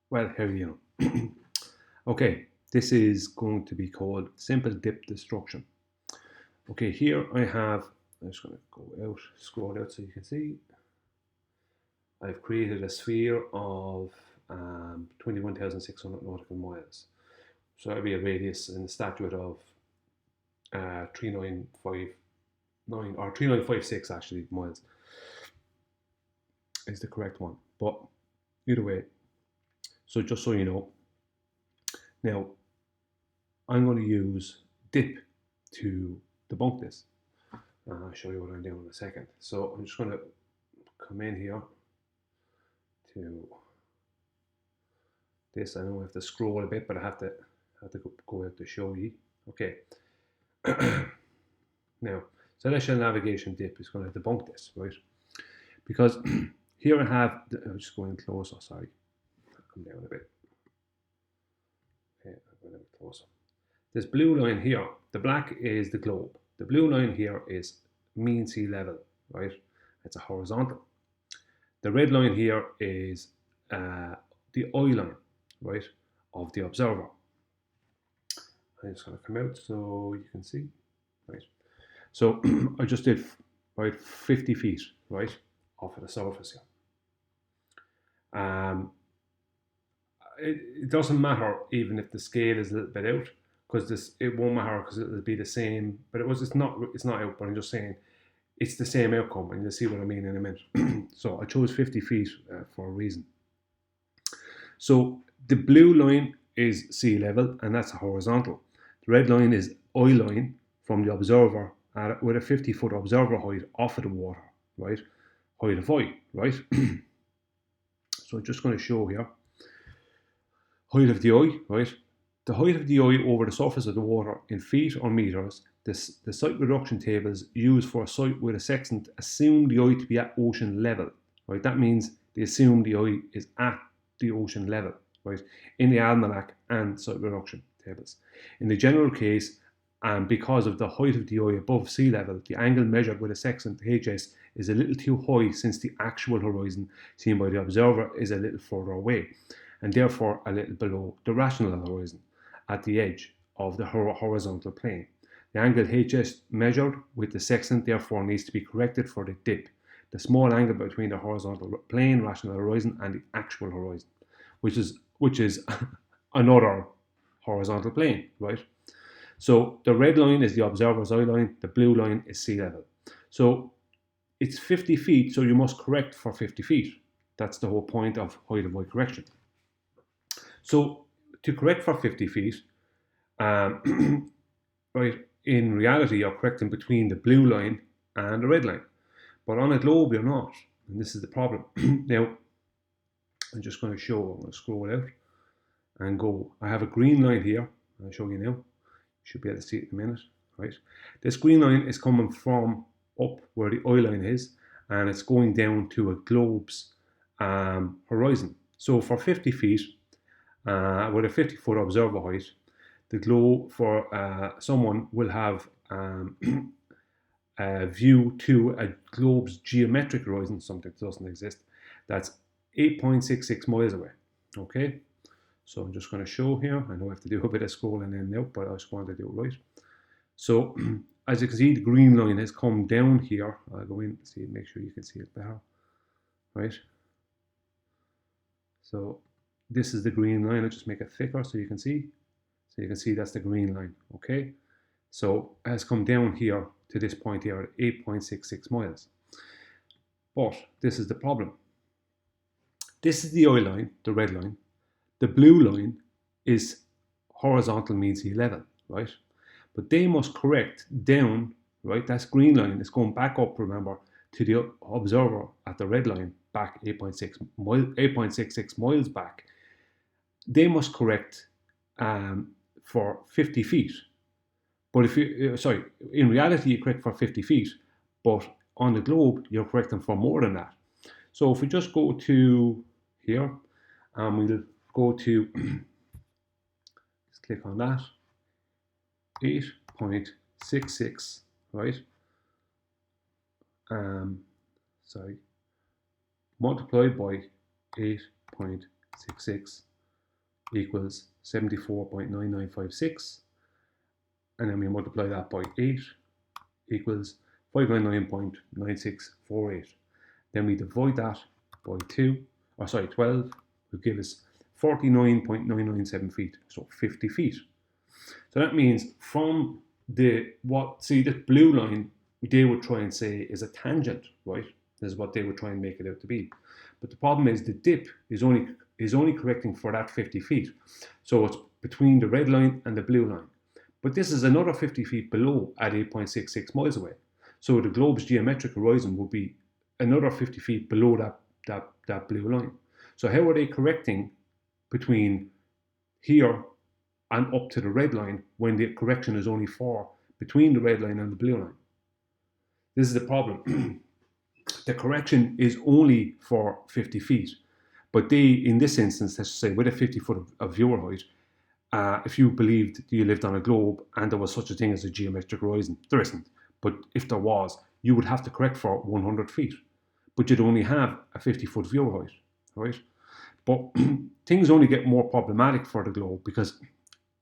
Well, here you know. Okay, this is going to be called simple dip destruction. Okay, here I have, I'm just going to go out, scroll out so you can see. I've created a sphere of 21,600 nautical miles. So that'll be a radius in the statute of 3959 or 3956 actually miles is the correct one. But either way, so just so you know, now I'm going to use dip to debunk this. I'll show you what I'm doing in a second. So I'm just going to come in here to this. I know I have to scroll a bit, but I have to go out to show you. Okay. Now, celestial navigation dip is going to debunk this, right? Because here I have, I'm just going closer, sorry. I'll come down a bit. Okay, I'll go a bit closer. This blue line here, the black is the globe. The blue line here is mean sea level, right? It's a horizontal. The red line here is the eye line, right, of the observer. I'm just going to come out so you can see, right? So I just did, right, 50 feet, right, off of the surface here. It doesn't matter even if the scale is a little bit out, because it won't matter because it'll be the same. But it's not out. But I'm just saying it's the same outcome, and you'll see what I mean in a minute. So I chose 50 feet for a reason. So the blue line is sea level, and that's a horizontal. The red line is eye line from the observer with a 50-foot observer height off of the water, right? Height of eye, right? So I'm just going to show here. Height of the eye, right? The height of the eye over the surface of the water in feet or meters. The site reduction tables used for a site with a sextant assume the eye to be at ocean level, right? That means they assume the eye is at the ocean level, right? In the almanac and site reduction tables. In the general case, and because of the height of the eye above sea level, the angle measured with a sextant HS is a little too high since the actual horizon seen by the observer is a little further away, and therefore a little below the rational horizon at the edge of the horizontal plane. The angle HS measured with the sextant therefore needs to be corrected for the dip, the small angle between the horizontal plane, rational horizon, and the actual horizon, which is another horizontal plane, right? So the red line is the observer's eye line, the blue line is sea level. So it's 50 feet, so you must correct for 50 feet. That's the whole point of height of eye correction. So to correct for 50 feet, right, in reality you're correcting between the blue line and the red line. But on a globe you're not, and this is the problem. Now, I'm just going to show, I'm going to scroll out and go. I have a green line here, I'll show you now. You should be able to see it in a minute, right? This green line is coming from up where the eye line is, and it's going down to a globe's horizon. So for 50 feet, with a 50-foot observer height, the globe for someone will have a view to a globe's geometric horizon, something that doesn't exist, that's 8.66 miles away, okay? So I'm just going to show here. I know I have to do a bit of scrolling in now, but I just wanted to do it right. So as you can see, the green line has come down here. I'll go in, see, make sure you can see it better, right? So this is the green line. I'll just make it thicker so you can see. So you can see that's the green line, okay? So it has come down here to this point here at 8.66 miles. But this is the problem. This is the eye line, the red line. The blue line is horizontal mean sea level, right? But they must correct down, right? That's green line. It's going back up, remember, to the observer at the red line, back 8.66 miles back. They must correct for 50 feet. But if you, in reality, you correct for 50 feet, but on the globe, you're correcting for more than that. So if we just go to here, and we'll go to, let's click on that, 8.66, right? Multiplied by 8.66 equals 74.9956, and then we multiply that by 8 equals 599.9648. Then we divide that by 12, will give us 49.997 feet, so 50 feet. So that means from the blue line, they would try and say is a tangent, right? This is what they would try and make it out to be. But the problem is the dip is only correcting for that 50 feet. So it's between the red line and the blue line. But this is another 50 feet below at 8.66 miles away. So the globe's geometric horizon will be another 50 feet below that blue line. So how are they correcting between here and up to the red line when the correction is only for between the red line and the blue line? This is the problem. The correction is only for 50 feet, but they, in this instance, let's say with a 50 foot of viewer height, if you believed you lived on a globe and there was such a thing as a geometric horizon, there isn't. But if there was, you would have to correct for 100 feet, but you'd only have a 50 foot viewer height, right? But things only get more problematic for the globe because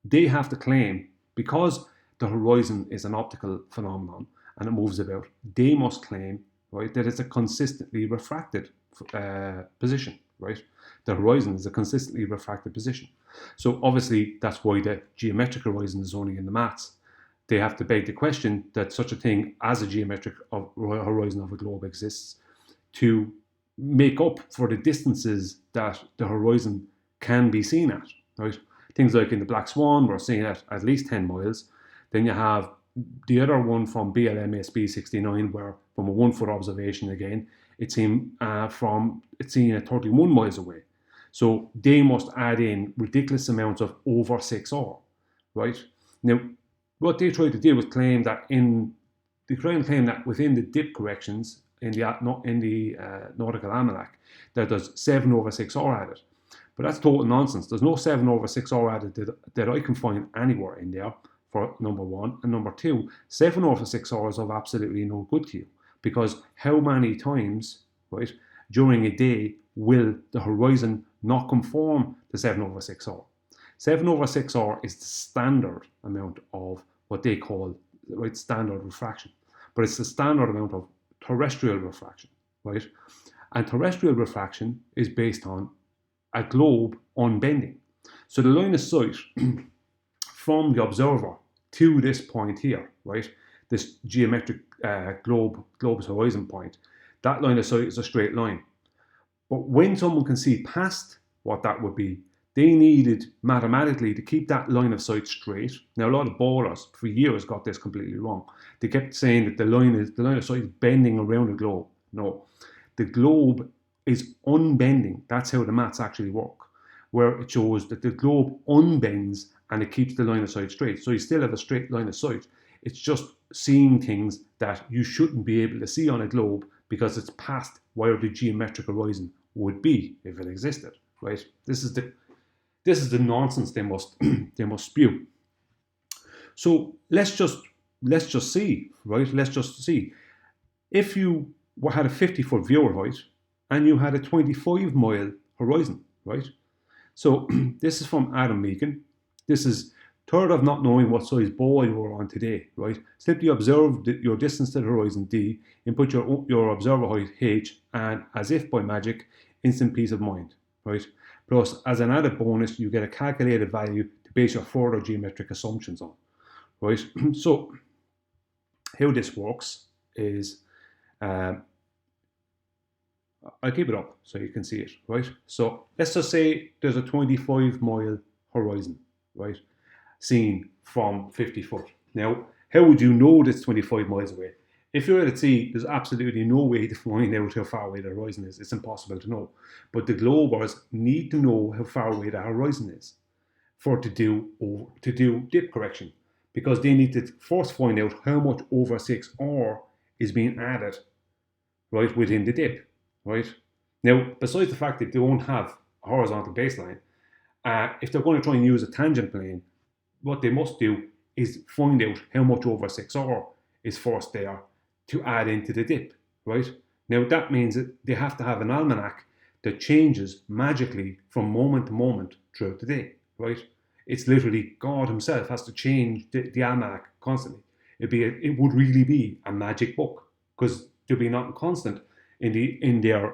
they have to claim, because the horizon is an optical phenomenon and it moves about, they must claim, right, that it's a consistently refracted position, right? The horizon is a consistently refracted position. So obviously that's why the geometric horizon is only in the maths. They have to beg the question that such a thing as a geometric horizon of a globe exists to make up for the distances that the horizon can be seen at, right? Things like in the Black Swan, we're seeing at least 10 miles. Then you have the other one from BLM-SB 69, where from a 1 foot observation again, it's seen at 31 miles away. So they must add in ridiculous amounts of over 6R, right? Now, what they try to do is claim that within the dip corrections in the Nautical Almanac, that there's 7 over 6R added. But that's total nonsense. There's no 7 over 6R added that I can find anywhere in there, for number one. And number two, 7 over 6R is of absolutely no good to you, because how many times, right, during a day will the horizon not conform to 7 over 6R? 7 over 6R is the standard amount of what they call, right, standard refraction. But it's the standard amount of terrestrial refraction, right? And terrestrial refraction is based on a globe unbending. So the line of sight from the observer to this point here, right, this geometric globe's horizon point, that line of sight is a straight line. But when someone can see past what that would be, they needed mathematically to keep that line of sight straight. Now, a lot of ballers for years got this completely wrong. They kept saying that the line of sight is bending around the globe. No, the globe is unbending. That's how the maths actually work, where it shows that the globe unbends and it keeps the line of sight straight. So you still have a straight line of sight. It's just seeing things that you shouldn't be able to see on a globe because it's past where the geometric horizon would be if it existed, right? This is the nonsense they must spew. So let's just see, right? Let's just see. If you had a 50-foot viewer height and you had a 25-mile horizon, right? So this is from Adam Meakin. This is third of not knowing what size ball you were on today, right? Simply observe your distance to the horizon D, input your observer height H, and as if by magic, instant peace of mind, right? Plus, as an added bonus, you get a calculated value to base your further geometric assumptions on, right? So how this works is, I'll keep it up so you can see it, right? So let's just say there's a 25-mile horizon, right, seen from 50 foot. Now, how would you know this 25 miles away? If you're at sea, there's absolutely no way to find out how far away the horizon is. It's impossible to know. But the globers need to know how far away the horizon is to do dip correction, because they need to first find out how much over 6R is being added, right, within the dip, right? Now, besides the fact that they won't have a horizontal baseline, if they're going to try and use a tangent plane, what they must do is find out how much over 6R is first there to add into the dip, right? Now that means that they have to have an almanac that changes magically from moment to moment throughout the day, right? It's literally God himself has to change the almanac constantly. It would really be a magic book because there'd be nothing constant in their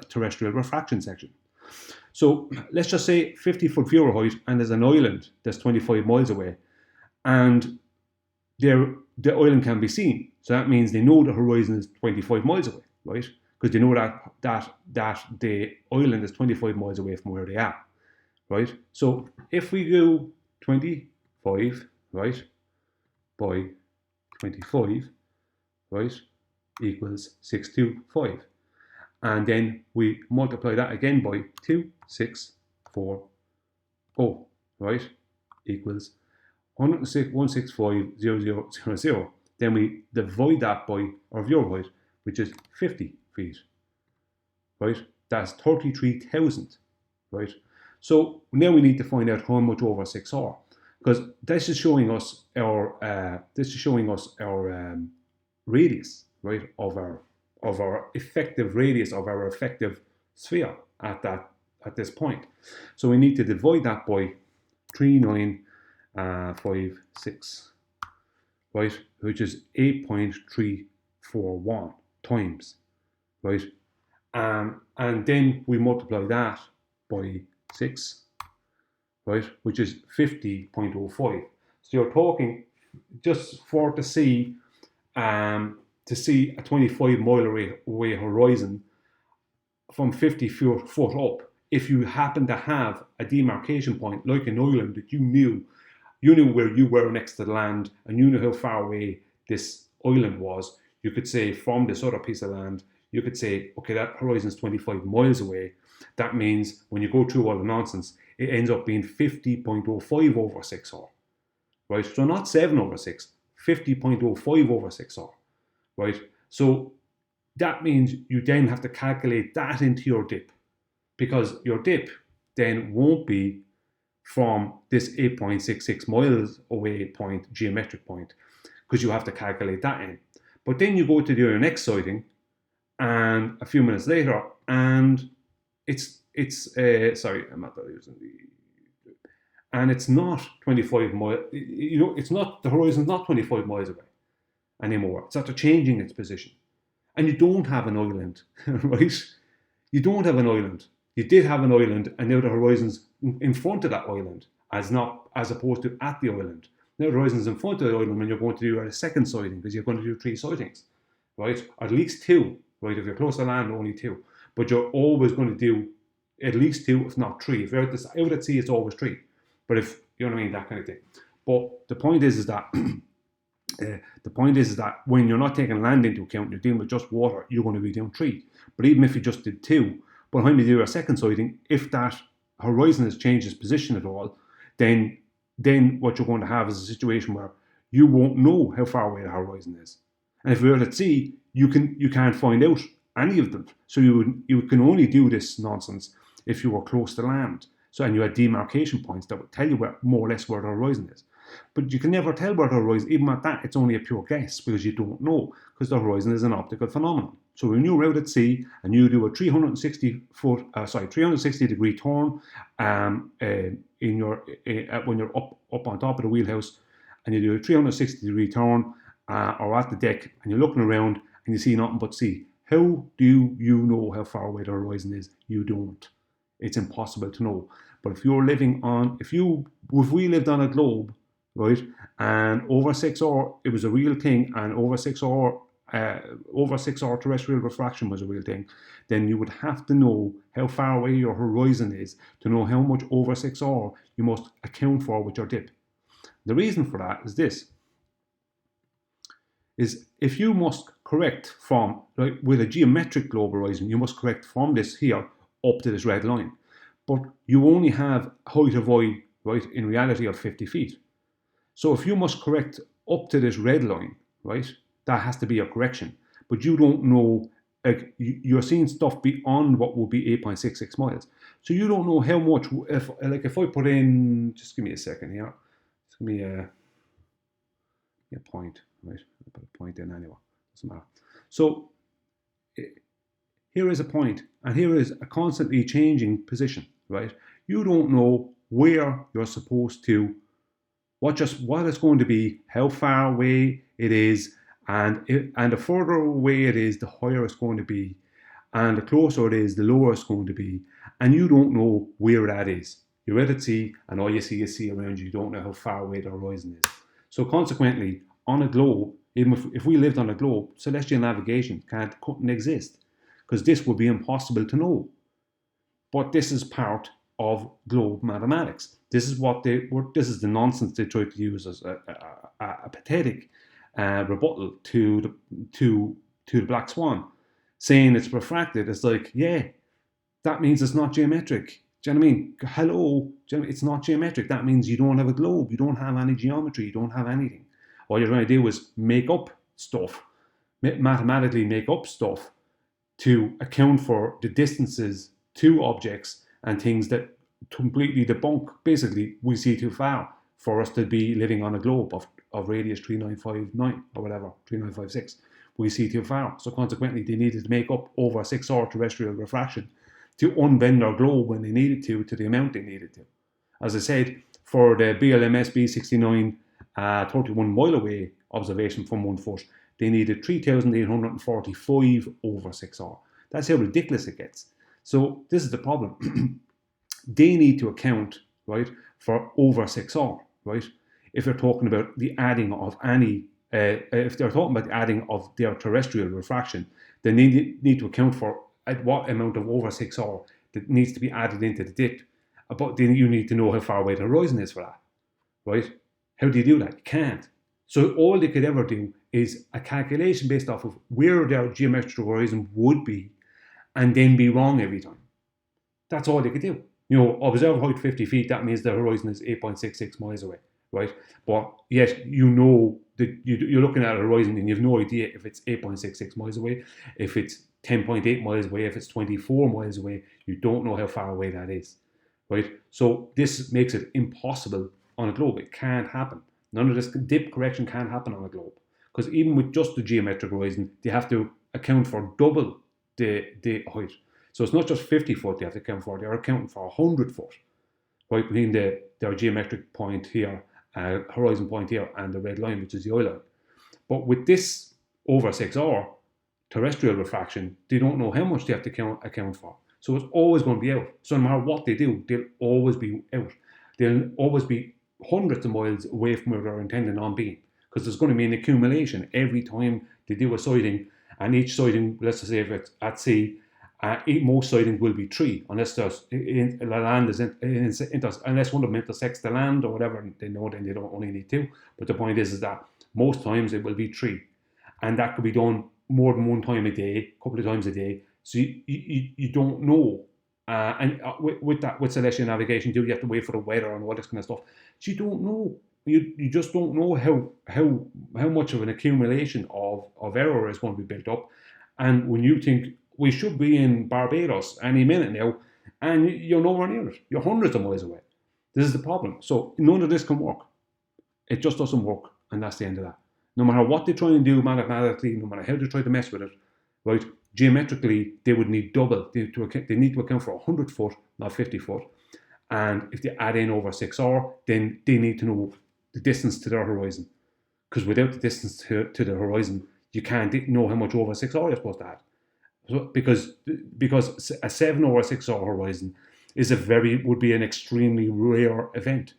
terrestrial refraction section. So let's just say 50-foot viewer height, and there's an island that's 25 miles away, and the island can be seen. So that means they know the horizon is 25 miles away, right? Because they know that the island is 25 miles away from where they are, right? So if we go 25, right, by 25, right, equals 625. And then we multiply that again by 2640, right, equals 165,0000. Then we divide that by our viewer height, which is 50 feet, right? That's 33,000, right? So now we need to find out how much over 6 are, because this is showing us our radius, right, of our effective radius of our effective sphere at this point. So we need to divide that by 3956, right, which is 8.341 times, right, and then we multiply that by 6, right, which is 50.05. So you're talking just to see a 25 mile away horizon from 50 foot up. If you happen to have a demarcation point like an island that you knew where you were next to the land, and you knew how far away this island was, you could say from this other piece of land, you could say, okay, that horizon is 25 miles away. That means when you go through all the nonsense, it ends up being 50.05 over 6R, right? So not 7 over 6, 50.05 over 6R, right? So that means you then have to calculate that into your dip, because your dip then won't be from this 8.66 miles away point, geometric point, because you have to calculate that in. But then you go to do your next sighting, and a few minutes later, and it's sorry, I'm not using and it's not 25 miles. It's not, the horizon's not 25 miles away anymore. It's after changing its position, and you don't have an island, right? You don't have an island. You did have an island, and now the horizon's in front of that island, as opposed to at the island. Now the horizon's in front of the island when you're going to do a second sighting, because you're going to do 3 sightings, right? Or at least 2, right? If you're close to land, only 2. But you're always going to do at least 2, if not 3. If you're out at sea, it's always 3. But if you know what I mean, that kind of thing. But the point is that when you're not taking land into account, you're dealing with just water, you're going to be doing 3. But even if you just did 2, by the time you do a second sighting, if that horizon has changed its position at all, then what you're going to have is a situation where you won't know how far away the horizon is. And if you're out at sea, you can't find out any of them. So you can only do this nonsense if you were close to land. So, and you had demarcation points that would tell you more or less where the horizon is. But you can never tell where the horizon, even at that, it's only a pure guess, because you don't know, because the horizon is an optical phenomenon. So when you're out at sea and you do a 360 degree turn when you're up on top of the wheelhouse, and you do a 360 degree turn or at the deck, and you're looking around and you see nothing but sea, how do you know how far away the horizon is? You don't. It's impossible to know. But if we lived on a globe, right, and over 6 hour, it was a real thing, and over 6 hour terrestrial refraction was a real thing, then you would have to know how far away your horizon is to know how much over 6 hour you must account for with your dip. The reason for that is this, is if you must correct from, like with a geometric globe horizon, you must correct from this here up to this red line. But you only have height of eye, right, in reality of 50 feet. So if you must correct up to this red line, right, that has to be a correction. But you don't know, like, you're seeing stuff beyond what would be 8.66 miles. So you don't know how much, if I put in, just give me a second here, just give me a point, right, I'll put a point in anyway, doesn't matter. So here is a point, and here is a constantly changing position, right? You don't know where you're supposed to, what it's going to be, how far away it is, and the further away it is, the higher it's going to be, and the closer it is, the lower it's going to be, and you don't know where that is. You're out at sea, and all you see is sea around you. You don't know how far away the horizon is. So consequently, on a globe, even if we lived on a globe, celestial navigation couldn't exist, because this would be impossible to know. But this is part of globe mathematics. This is the nonsense they tried to use as a pathetic rebuttal to the black swan, saying it's refracted. It's like, yeah, that means it's not geometric. Do you know what I mean? Hello, it's not geometric. That means you don't have a globe. You don't have any geometry. You don't have anything. All you're trying to do is make up stuff, mathematically make up stuff to account for the distances to objects and things that completely debunk, basically, we see too far for us to be living on a globe of radius 3959 or whatever, 3956. We see too far. So consequently, they needed to make up over 6R terrestrial refraction to unbend our globe when they needed to the amount they needed to. As I said, for the BLMS B69 31 mile away observation from 1 foot, they needed 3,845 over 6R. That's how ridiculous it gets. So this is the problem. They need to account, right, for over 6R, right? If they're talking about the adding of any, if they're talking about the adding of their terrestrial refraction, they need to account for at what amount of over 6R that needs to be added into the dip. But then you need to know how far away the horizon is for that, right? How do you do that? You can't. So all they could ever do is a calculation based off of where their geometrical horizon would be, and then be wrong every time. That's all they could do. You know, observer height 50 feet, that means the horizon is 8.66 miles away, right? But yet you know that you're looking at a horizon and you have no idea if it's 8.66 miles away, if it's 10.8 miles away, if it's 24 miles away. You don't know how far away that is, right? So this makes it impossible on a globe. It can't happen. None of this dip correction can't happen on a globe, because even with just the geometric horizon, they have to account for double the height. So it's not just 50 foot they have to account for, they're accounting for 100 foot, right, between their geometric point here, horizon point here, and the red line, which is the eye line. But with this over 6R terrestrial refraction, they don't know how much they have to account for. So it's always going to be out. So no matter what they do, they'll always be out. They'll always be hundreds of miles away from where they're intending on being, because there's going to be an accumulation every time they do a sighting. And each sighting, let's just say if it's at sea, most sightings will be 3, unless the land is unless one of them intersects the land or whatever. They know then they don't only need 2. But the point is that most times it will be 3, and that could be done more than one time a day, a couple of times a day. So you don't know. And with celestial navigation, you have to wait for the weather and all this kind of stuff. So you don't know. You just don't know how much of an accumulation of error is going to be built up. And when you think we should be in Barbados any minute now, and you're nowhere near it, you're hundreds of miles away. This is the problem. So none of this can work. It just doesn't work, and that's the end of that. No matter what they try and do mathematically, no matter how they try to mess with it, right? Geometrically, they would need double. They need to account for 100 foot, not 50 foot. And if they add in over 6R, then they need to know the distance to their horizon. Because without the distance to the horizon, you can't know how much over 6R you're supposed to add. So because a 7 over 6R horizon would be an extremely rare event.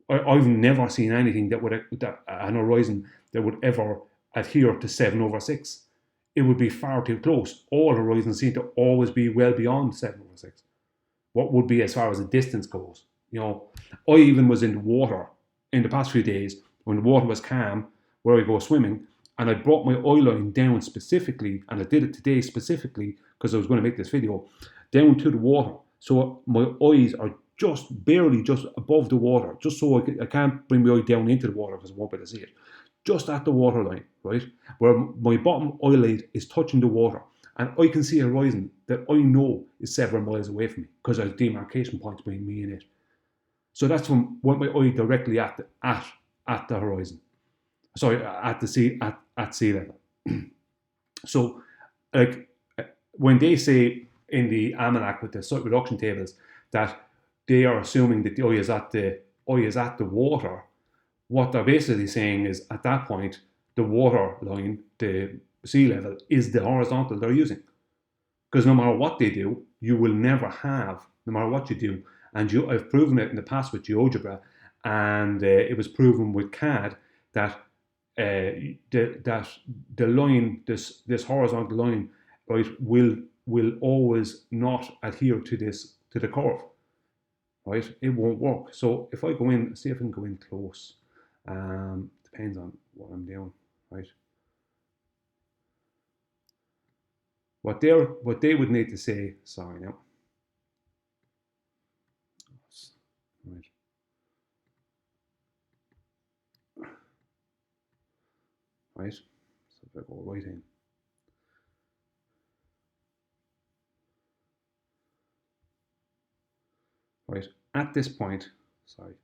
I've never seen anything an horizon that would ever adhere to 7 over 6. It would be far too close. All horizons seem to always be well beyond 7 over 6. What would be as far as the distance goes? You know, I even was in the water in the past few days when the water was calm, where I go swimming, and I brought my eye line down specifically, and I did it today specifically because I was going to make this video, down to the water. So my eyes are just barely just above the water, just so I can't bring my eye down into the water because I won't be able to see it. Just at the water line, right, where my bottom eyelid is touching the water, and I can see a horizon that I know is several miles away from me because there's demarcation points between me and it. So that's when my eye directly at the horizon. Sorry, at the sea at sea level. So, like, when they say in the almanac with the site reduction tables that they are assuming that the oil is at the water, what they're basically saying is at that point the water line, the sea level, is the horizontal they're using. Because no matter what they do, you will never have, no matter what you do, and I've proven it in the past with GeoGebra, and it was proven with CAD that that the line, this horizontal line, right, will always not adhere to the curve, right? It won't work. So if I go in, see if I can go in close. Depends on what I'm doing, right? What they would need to say, sorry now, right? Right. So if I go right in, right at this point, sorry,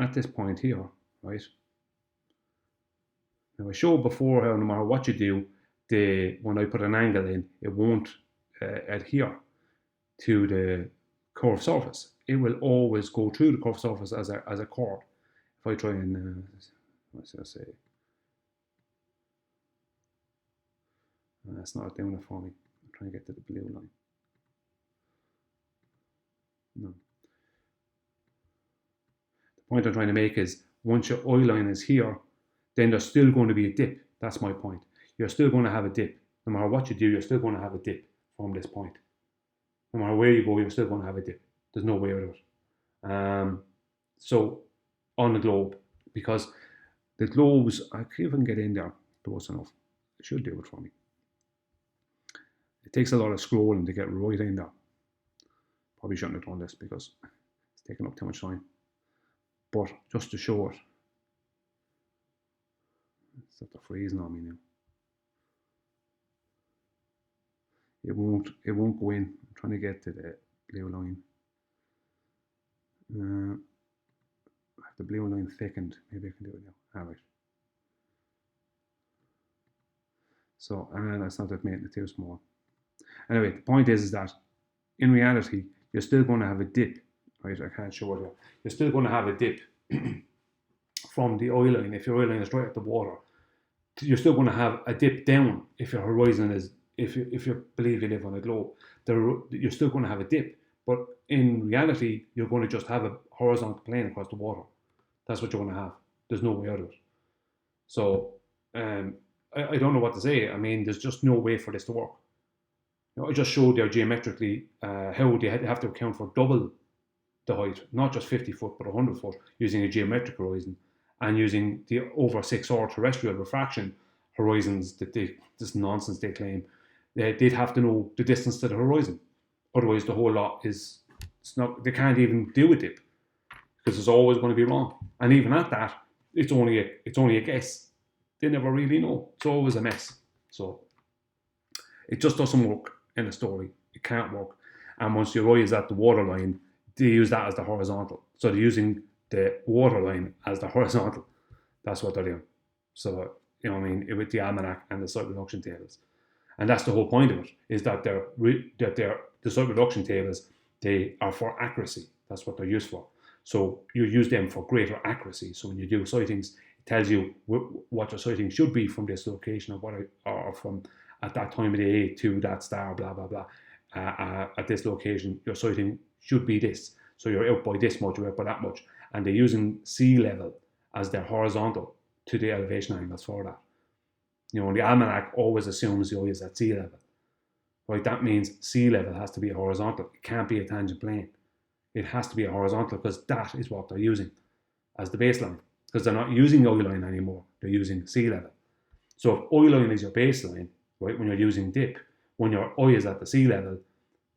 at this point here, right. Now I showed before how no matter what you do, when I put an angle in, it won't adhere to the curved surface. It will always go through the curved surface as a chord. If I try and let's say that's not doing it for me. I'm trying to get to the blue line. No. The point I'm trying to make is once your oil line is here, then there's still going to be a dip. That's my point. You're still going to have a dip. No matter what you do, you're still going to have a dip from this point. No matter where you go, you're still going to have a dip. There's no way out of it. So on the globe, because the globes, I can't even get in there close enough. It should do it for me. It takes a lot of scrolling to get right in there. Probably shouldn't have done this because it's taking up too much time. But just to show it, it's after freezing on me now. It won't go in. I'm trying to get to the blue line. I have the blue line thickened. Maybe I can do it now. All right. So, that's not that making it too small. Anyway, the point is that in reality, you're still going to have a dip, right? I can't show it here. You're still going to have a dip from the oil line. If your oil line is right at the water, you're still going to have a dip down if your horizon is, if you believe you live on a globe, you're still going to have a dip. But in reality, you're going to just have a horizontal plane across the water. That's what you're going to have. There's no way out of it. So I don't know what to say. I mean, there's just no way for this to work. You know, I just showed there geometrically how they have to account for double the height, not just 50 foot, but 100 foot, using a geometric horizon and using the over 6R terrestrial refraction horizons that this nonsense they claim. They'd have to know the distance to the horizon. Otherwise, the whole lot is, it's not, they can't even do a dip because it's always going to be wrong. And even at that, it's only a guess. They never really know. It's always a mess. So it just doesn't work in a story. It can't work. And once your eye is at the waterline, they use that as the horizontal. So they're using the waterline as the horizontal. That's what they're doing. So, you know what I mean, with the almanac and the site reduction tables. And that's the whole point of it, is that the site reduction tables, they are for accuracy. That's what they're used for. So you use them for greater accuracy. So when you do sightings, it tells you what your sighting should be from this location or from at that time of day to that star, blah, blah, blah. At this location, your sighting should be this. So you're out by this much, you're out by that much. And they're using sea level as their horizontal to the elevation angles for that. You know, the almanac always assumes the eye is at sea level. Right? That means sea level has to be a horizontal. It can't be a tangent plane. It has to be a horizontal because that is what they're using as the baseline. Because they're not using oil line anymore. They're using sea level. So if oil line is your baseline, right, when you're using dip, when your eye is at the sea level,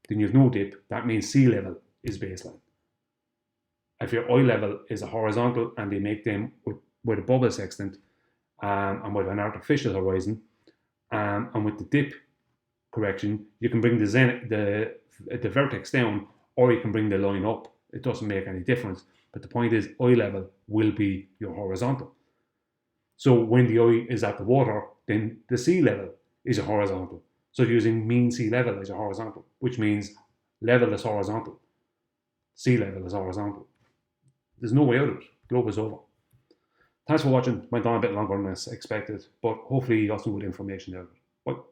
then you have no dip. That means sea level is baseline. If your eye level is a horizontal and they make them with a bubble sextant and with an artificial horizon and with the dip correction, you can bring the vertex down or you can bring the line up. It doesn't make any difference. But the point is, eye level will be your horizontal. So when the eye is at the water, then the sea level is a horizontal. So using mean sea level as your horizontal, which means level is horizontal, sea level is horizontal. There's no way out of it. Globe is over. Thanks for watching. Went on a bit longer than I expected, but hopefully you got some good information out of it. Bye.